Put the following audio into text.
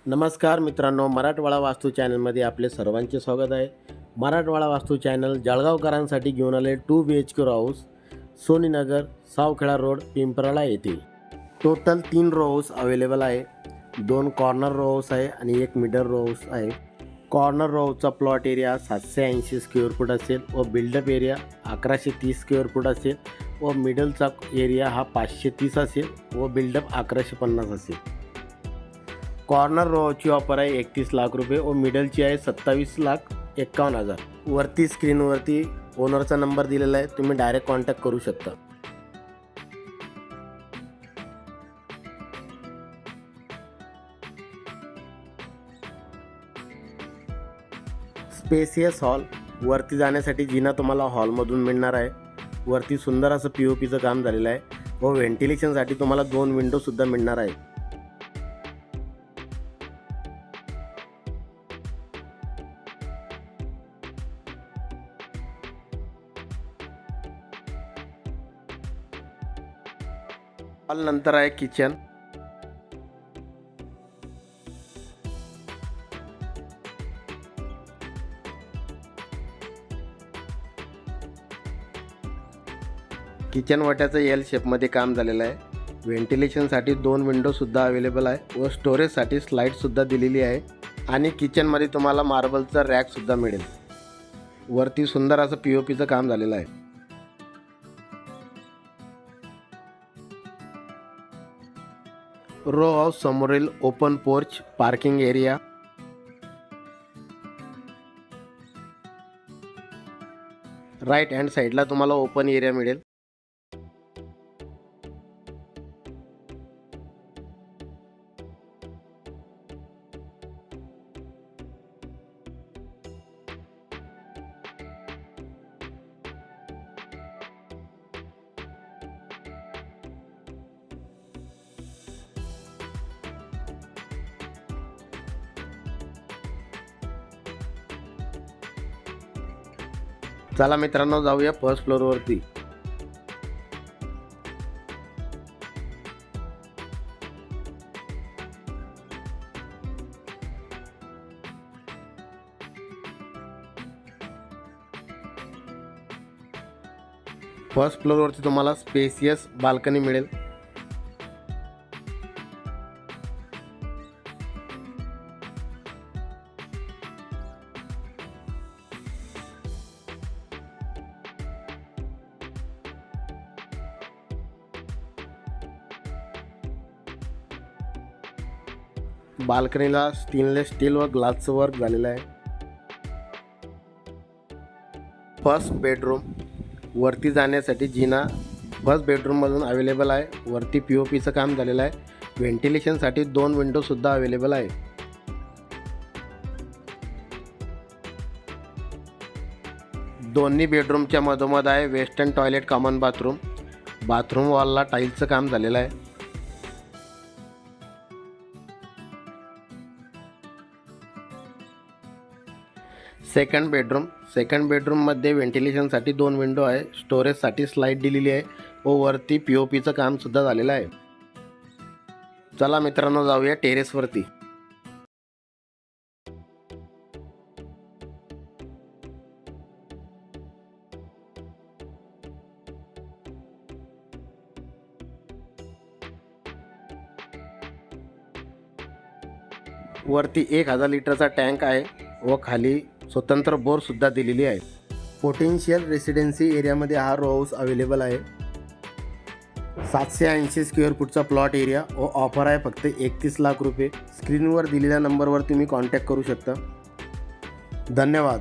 नमस्कार मित्रांनो, मराठवाडा वास्तू चॅनलमध्ये आपले सर्वांचे स्वागत आहे. मराठवाडा वास्तू चॅनल जळगावकरांसाठी घेऊन आले 2 BHK house सोनीनगर Savkheda road Pimprala येथे. टोटल 3 रो हाऊस अवेलेबल आहे. 2 कॉर्नर रो हाऊस आहे आणि 1 मिडल रो हाऊस आहे. कॉर्नर रो हाऊसचा प्लॉट एरिया 780 स्क्वेअर फूट असेल व बिल्डअप एरिया 1130 स्क्वेअर फूट असेल व मिडलचा एरिया हा 530 असेल व बिल्डअप 1150 असेल. कॉर्नर रोची ऑफर आहे 31 लाख रुपये व मिडलची आहे 27,51,000. वरती स्क्रीनवरती ओनरचा नंबर दिलेला आहे, तुम्ही डायरेक्ट कॉन्टॅक्ट करू शकता. Spacious hall. वरती जाण्यासाठी जिना तुम्हाला हॉलमधून मिळणार आहे. वरती सुंदर असं POPचं काम झालेलं आहे व व्हेंटिलेशनसाठी तुम्हाला 2 विंडोसुद्धा मिळणार आहे. हॉल नंतर आहे किचन. किचन वाट्याचं L शेपमध्ये काम झालेलं आहे. व्हेंटिलेशनसाठी 2 विंडोसुद्धा अवेलेबल आहे व स्टोरेजसाठी स्लाईडसुद्धा दिलेली आहे आणि किचनमध्ये तुम्हाला मार्बलचा रॅकसुद्धा मिळेल. वरती सुंदर असं POPचं काम झालेलं आहे. रो हाऊस समोरील open porch parking area. Right hand साईडला तुम्हाला ओपन एरिया मिळेल. चला मित्रांनो, जाऊया फर्स्ट फ्लोअरवरती. फर्स्ट फ्लोअरवरती तुम्हाला स्पेसियस बाल्कनी मिळेल. बाल्कनीला स्टेनलेस स्टील व ग्लासचं वर्क झालेलं आहे. First bedroom. वरती जाण्यासाठी जिना फर्स्ट बेडरूममधून अवेलेबल आहे. वरती POPचं काम झालेलं आहे. व्हेंटिलेशनसाठी 2 विंडोसुद्धा अवेलेबल आहे. दोन्ही बेडरूमच्या मधोमध आहे western toilet common bathroom. Bathroom वॉलला टाईलचं काम झालेलं आहे. Second bedroom. सेकंड बेडरूममध्ये व्हेंटिलेशनसाठी 2 विंडो आहे. स्टोरेजसाठी स्लाईड दिलेली आहे व वरती POPचं कामसुद्धा झालेलं आहे. चला मित्रांनो, जाऊया टेरेसवरती. वरती 1000 लिटरचा टँक आहे व खाली स्वतंत्र बोरसुद्धा दिलेली आहे. पोटेन्शियल रेसिडेन्सी एरियामध्ये हा रो हाऊस अवेलेबल आहे. 780 स्क्वेअर फूटचा प्लॉट एरिया व ऑफर आहे फक्त 31 लाख रुपये. स्क्रीनवर दिलेल्या नंबरवर तुम्ही कॉन्टॅक्ट करू शकता. धन्यवाद.